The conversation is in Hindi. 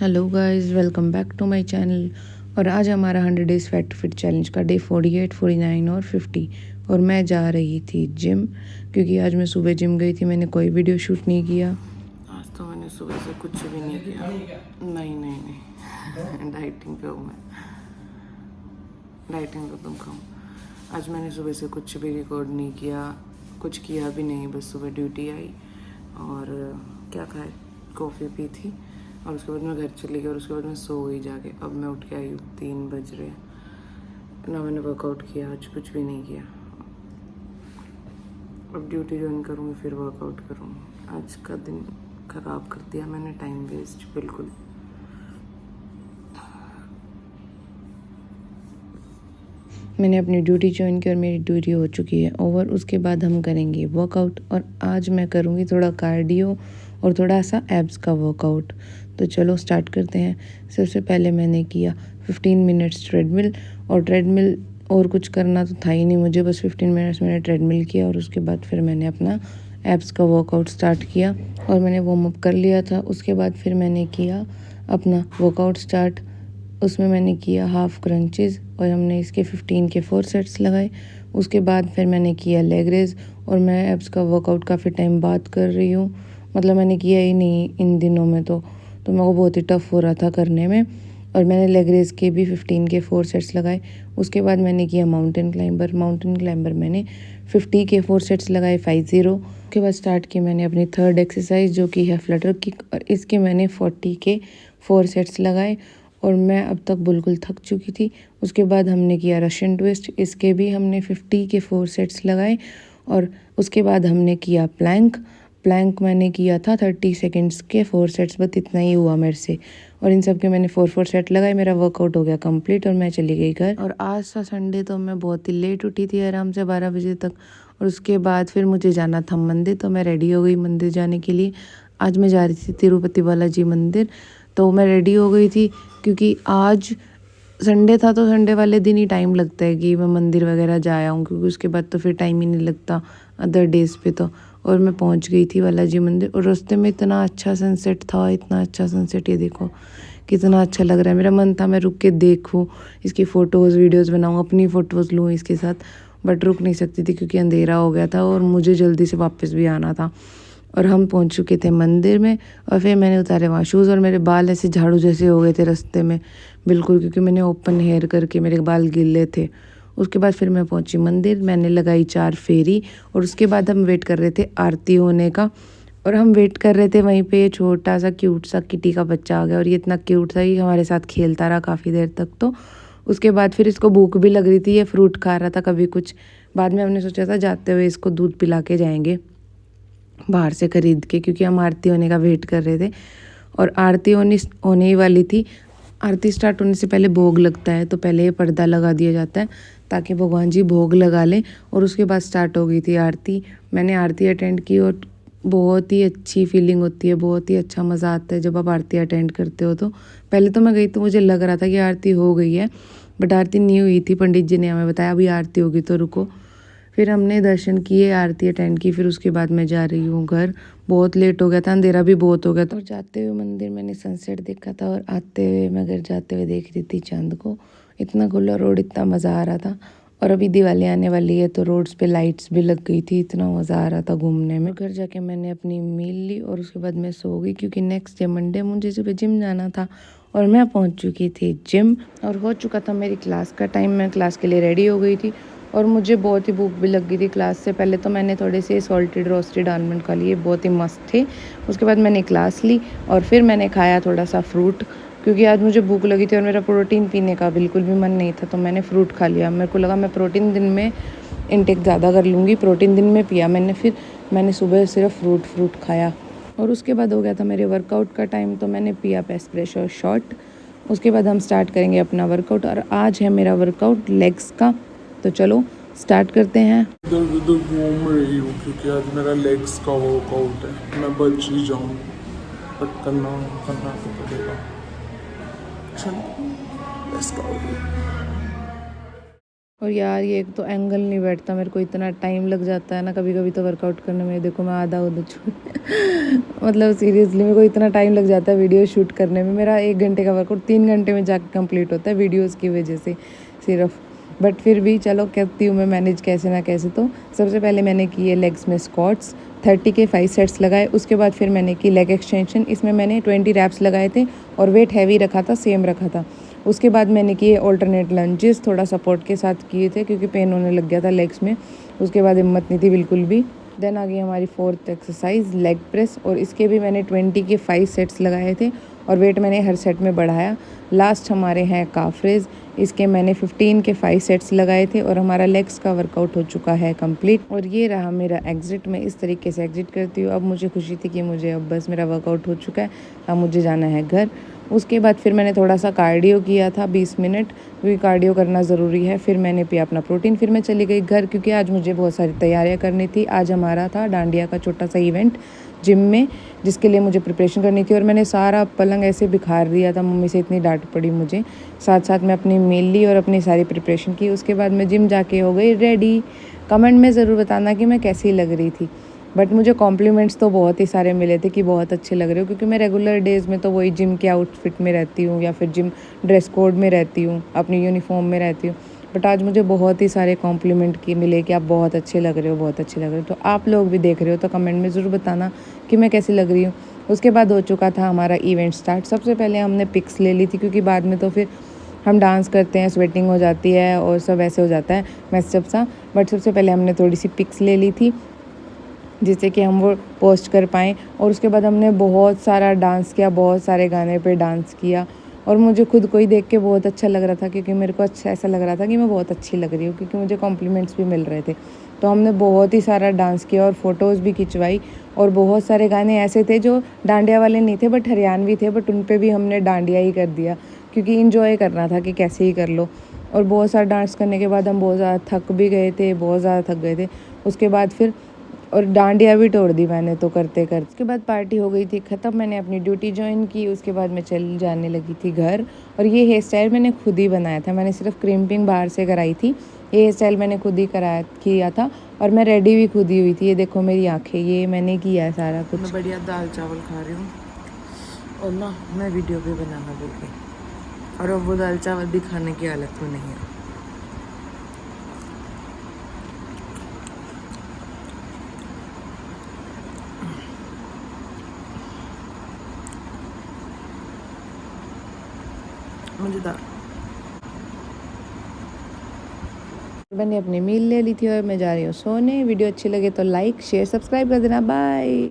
Hello guys, welcome back to my channel. और आज हमारा 100 days fat to fit challenge का डे 48, 49 और 50। और मैं जा रही थी जिम, क्योंकि आज मैं सुबह जिम गई थी। मैंने कोई वीडियो शूट नहीं किया आज, तो मैंने सुबह से कुछ भी नहीं किया। नहीं डाइटिंग पे हूँ मैं, डाइटिंग पे तुम खाऊँ। आज मैंने सुबह से कुछ भी रिकॉर्ड नहीं किया, कुछ किया भी नहीं। बस सुबह ड्यूटी आई और क्या खाए, कॉफ़ी पी थी और उसके बाद मैं घर चली गई और उसके बाद मैं सो गई जाके। अब मैं उठ के आई हूँ, 3 बज रहे ना। मैंने वर्कआउट किया आज, कुछ भी नहीं किया। अब ड्यूटी ज्वाइन करूँगी, फिर वर्कआउट करूँगी। आज का दिन ख़राब कर दिया मैंने, टाइम वेस्ट बिल्कुल। मैंने अपनी ड्यूटी ज्वाइन की और मेरी ड्यूटी हो चुकी है ओवर। उसके बाद हम करेंगे वर्कआउट और आज मैं करूँगी थोड़ा कार्डियो और थोड़ा सा एब्स का वर्कआउट। तो चलो स्टार्ट करते हैं। सबसे पहले मैंने किया 15 मिनट्स ट्रेडमिल। और ट्रेडमिल और कुछ करना तो था ही नहीं मुझे, बस 15 मिनट्स मैंने ट्रेडमिल किया और उसके बाद फिर मैंने अपना एब्स का वर्कआउट स्टार्ट किया और मैंने वार्म अप कर लिया था। उसके बाद फिर मैंने किया अपना वर्कआउट स्टार्ट। उसमें मैंने किया हाफ क्रंचेस और हमने इसके 15 के 4 सेट्स लगाए। उसके बाद फिर मैंने किया लेग रेज। और मैं एब्स का वर्कआउट काफ़ी टाइम बाद कर रही हूँ, मतलब मैंने किया ही नहीं इन दिनों में, तो मेरे को बहुत ही टफ हो रहा था करने में। और मैंने लेग रेज के भी 15 के 4 सेट्स लगाए। उसके बाद मैंने किया माउंटेन क्लाइंबर मैंने 50 के 4 सेट्स लगाए, 50। उसके बाद स्टार्ट की मैंने अपनी थर्ड एक्सरसाइज, जो कि है फ्लटर किक, और इसके मैंने 40 के 4 सेट्स लगाए और मैं अब तक बिल्कुल थक चुकी थी। उसके बाद हमने किया रशियन ट्विस्ट, इसके भी हमने 50 के 4 सेट्स लगाए। और उसके बाद हमने किया प्लैंक मैंने किया था 30 सेकेंड्स के 4 सेट्स, बस इतना ही हुआ मेरे से। और इन सब के मैंने 4 सेट लगाए। मेरा वर्कआउट हो गया कंप्लीट और मैं चली गई घर। और आज था संडे, तो मैं बहुत ही लेट उठी थी, आराम से 12 बजे तक। और उसके बाद फिर मुझे जाना था मंदिर, तो मैं रेडी हो गई मंदिर जाने के लिए। आज मैं जा रही थी तिरुपति बालाजी मंदिर, तो मैं रेडी हो गई थी क्योंकि आज संडे था। तो संडे वाले दिन ही टाइम लगता है कि मैं मंदिर वगैरह जा आऊँ, क्योंकि उसके बाद तो फिर टाइम ही नहीं लगता अदर डेज़ पे तो। और मैं पहुंच गई थी बालाजी मंदिर और रास्ते में इतना अच्छा सनसेट था, इतना अच्छा सनसेट। ये देखो कितना अच्छा लग रहा है। मेरा मन था मैं रुक के देखूँ, इसकी फ़ोटोज़ वीडियोज़ बनाऊँ, अपनी फ़ोटोज़ लूँ इसके साथ, बट रुक नहीं सकती थी क्योंकि अंधेरा हो गया था और मुझे जल्दी से वापस भी आना था। और हम पहुंच चुके थे मंदिर में और फिर मैंने उतारे वहाँ शूज़ और मेरे बाल ऐसे झाड़ू जैसे हो गए थे रास्ते में बिल्कुल, क्योंकि मैंने ओपन हेयर करके मेरे बाल गीले थे। उसके बाद फिर मैं पहुंची मंदिर, मैंने लगाई 4 फेरी और उसके बाद हम वेट कर रहे थे आरती होने का। और हम वेट कर रहे थे वहीं पे छोटा सा क्यूट सा किटी का बच्चा आ गया और ये इतना क्यूट था कि हमारे साथ खेलता रहा काफ़ी देर तक। तो उसके बाद फिर इसको भूख भी लग रही थी, ये फ्रूट खा रहा था कभी कुछ। बाद में हमने सोचा था जाते हुए इसको दूध पिला के जाएंगे बाहर से ख़रीद के, क्योंकि हम आरती होने का वेट कर रहे थे और आरती होने ही वाली थी। आरती स्टार्ट होने से पहले भोग लगता है, तो पहले ये पर्दा लगा दिया जाता है ताकि भगवान जी भोग लगा लें और उसके बाद स्टार्ट हो गई थी आरती। मैंने आरती अटेंड की और बहुत ही अच्छी फीलिंग होती है, बहुत ही अच्छा मज़ा आता है जब आप आरती अटेंड करते हो। तो पहले तो मैं गई तो मुझे लग रहा था कि आरती हो गई है, बट आरती नहीं हुई थी। पंडित जी ने हमें बताया अभी आरती होगी तो रुको। फिर हमने दर्शन किए, आरती अटेंड की, फिर उसके बाद मैं जा रही हूँ घर। बहुत लेट हो गया था, अंधेरा भी बहुत हो गया था। और जाते हुए मंदिर मैंने सनसेट देखा था और आते हुए मैं घर जाते हुए देख रही थी चांद को। इतना खुला रोड, इतना मज़ा आ रहा था। और अभी दिवाली आने वाली है तो रोड्स पे लाइट्स भी लग गई थी, इतना मज़ा आ रहा था घूमने में। घर जाके मैंने अपनी मील ली और उसके बाद मैं सो गई, क्योंकि नेक्स्ट डे मंडे मुझे सुबह जिम जाना था। और मैं पहुंच चुकी थी जिम और हो चुका था मेरी क्लास का टाइम। मैं क्लास के लिए रेडी हो गई थी और मुझे बहुत ही भूख भी लग गई थी क्लास से पहले। तो मैंने थोड़े से सॉल्टेड रोस्टेड आलमंड खा लिए, बहुत ही मस्त थे। उसके बाद मैंने क्लास ली और फिर मैंने खाया थोड़ा सा फ्रूट, क्योंकि आज मुझे भूख लगी थी और मेरा प्रोटीन पीने का बिल्कुल भी मन नहीं था। तो मैंने फ्रूट खा लिया। मेरे को लगा मैं प्रोटीन दिन में इनटेक ज़्यादा कर लूँगी, प्रोटीन दिन में पिया मैंने। फिर मैंने सुबह सिर्फ फ्रूट खाया और उसके बाद हो गया था मेरे वर्कआउट का टाइम, तो मैंने पिया एस्प्रेसो शॉट। उसके बाद हम स्टार्ट करेंगे अपना वर्कआउट और आज है मेरा वर्कआउट लेग्स का। तो चलो स्टार्ट करते हैं। इधर उधर घूम रही हूँ क्योंकि आज मेरा लेग्स का वर्कआउट है। मैं बच ही जाऊँ बट करना तो पड़ेगा। चलो लेट्स गो। और यार ये एक तो एंगल नहीं बैठता, मेरे को इतना टाइम लग जाता है ना कभी कभी तो वर्कआउट करने में। देखो मैं आधा उधर छूट मतलब सीरियसली मेरे को इतना टाइम लग जाता है वीडियो शूट करने में। मेरा 1 घंटे का वर्कआउट 3 घंटे में जाके कंप्लीट होता है वीडियोज़ की वजह से सिर्फ। बट फिर भी चलो कहती हूँ मैं मैनेज कैसे ना कैसे। तो सबसे पहले मैंने किए लेग्स में स्क्वाट्स, 30 के 5 सेट्स लगाए। उसके बाद फिर मैंने की लेग एक्सटेंशन, इसमें मैंने 20 रैप्स लगाए थे और वेट हैवी रखा था, सेम रखा था। उसके बाद मैंने किए ऑल्टरनेट लंजेस, थोड़ा सपोर्ट के साथ किए थे क्योंकि पेन होने लग गया था लेग्स में। उसके बाद हिम्मत नहीं थी बिल्कुल भी। देन आ गई हमारी 4th एक्सरसाइज लेग प्रेस, और इसके भी मैंने 20 के 5 सेट्स लगाए थे और वेट मैंने हर सेट में बढ़ाया। लास्ट हमारे हैं काफ रेज, इसके मैंने 15 के 5 सेट्स लगाए थे और हमारा लेग्स का वर्कआउट हो चुका है कंप्लीट। और ये रहा मेरा एग्जिट। मैं इस तरीके से एग्जिट करती हूँ। अब मुझे खुशी थी कि मुझे अब बस मेरा वर्कआउट हो चुका है, अब मुझे जाना है घर। उसके बाद फिर मैंने थोड़ा सा कार्डियो किया था 20 मिनट, क्योंकि कार्डियो करना ज़रूरी है। फिर मैंने पिया अपना प्रोटीन, फिर मैं चली गई घर क्योंकि आज मुझे बहुत सारी तैयारियां करनी थी। आज हमारा था डांडिया का छोटा सा इवेंट जिम में, जिसके लिए मुझे प्रिपरेशन करनी थी। और मैंने सारा पलंग ऐसे बिखार दिया था, मम्मी से इतनी डांट पड़ी मुझे। साथ साथ मैं अपनी मील ली और अपनी सारी प्रिपरेशन की। उसके बाद मैं जिम जाके हो गई रेडी। कमेंट में ज़रूर बताना कि मैं कैसी लग रही थी। बट मुझे कॉम्प्लीमेंट्स तो बहुत ही सारे मिले थे कि बहुत अच्छे लग रहे हो, क्योंकि मैं रेगुलर डेज़ में तो वही जिम के आउटफिट में रहती हूँ या फिर जिम ड्रेस कोड में रहती हूँ, अपनी यूनिफॉर्म में रहती हूँ। बट आज मुझे बहुत ही सारे कॉम्प्लीमेंट की मिले कि आप बहुत अच्छे लग रहे हो, बहुत अच्छे लग रहे हो। तो आप लोग भी देख रहे हो तो कमेंट में ज़रूर बताना कि मैं कैसी लग रही हूँ। उसके बाद हो चुका था हमारा इवेंट स्टार्ट। सबसे पहले हमने पिक्स ले ली थी क्योंकि बाद में तो फिर हम डांस करते हैं, स्वेटिंग हो जाती है और सब ऐसे हो जाता है मैसअप सा। बट सबसे पहले हमने थोड़ी सी पिक्स ले ली थी जिससे कि हम वो पोस्ट कर पाएँ। और उसके बाद हमने बहुत सारा डांस किया, बहुत सारे गाने पे डांस किया। और मुझे खुद को ही देख के बहुत अच्छा लग रहा था क्योंकि मेरे को अच्छा ऐसा लग रहा था कि मैं बहुत अच्छी लग रही हूँ, क्योंकि मुझे कॉम्प्लीमेंट्स भी मिल रहे थे। तो हमने बहुत ही सारा डांस किया और फ़ोटोज़ भी खिंचवाई। और बहुत सारे गाने ऐसे थे जो डांडिया वाले नहीं थे बट हरियाणवी थे, बट उन पे भी हमने डांडिया ही कर दिया क्योंकि इंजॉय करना था कि कैसे ही कर लो। और बहुत सारा डांस करने के बाद हम बहुत ज़्यादा थक भी गए थे, बहुत ज़्यादा थक गए थे। उसके बाद फिर और डांडिया भी तोड़ दी मैंने तो करते करते। उसके बाद पार्टी हो गई थी ख़त्म, मैंने अपनी ड्यूटी ज्वाइन की। उसके बाद मैं चल जाने लगी थी घर। और ये हेयर स्टाइल मैंने खुद ही बनाया था, मैंने सिर्फ क्रिम्पिंग बाहर से कराई थी। ये हेयर स्टाइल मैंने खुद ही किया था और मैं रेडी भी खुद ही हुई थी। ये देखो मेरी आंखें, ये मैंने किया है सारा कुछ। मैं बढ़िया दाल चावल खा रही हूँ और ना मैं वीडियो भी बनाना भूल गई, और अब वो दाल चावल भी खाने की हालत में नहीं है। मज़ेदार। मैंने अपनी मील ले ली थी और मैं जा रही हूँ सोने। वीडियो अच्छी लगे तो लाइक शेयर सब्सक्राइब कर देना। बाय।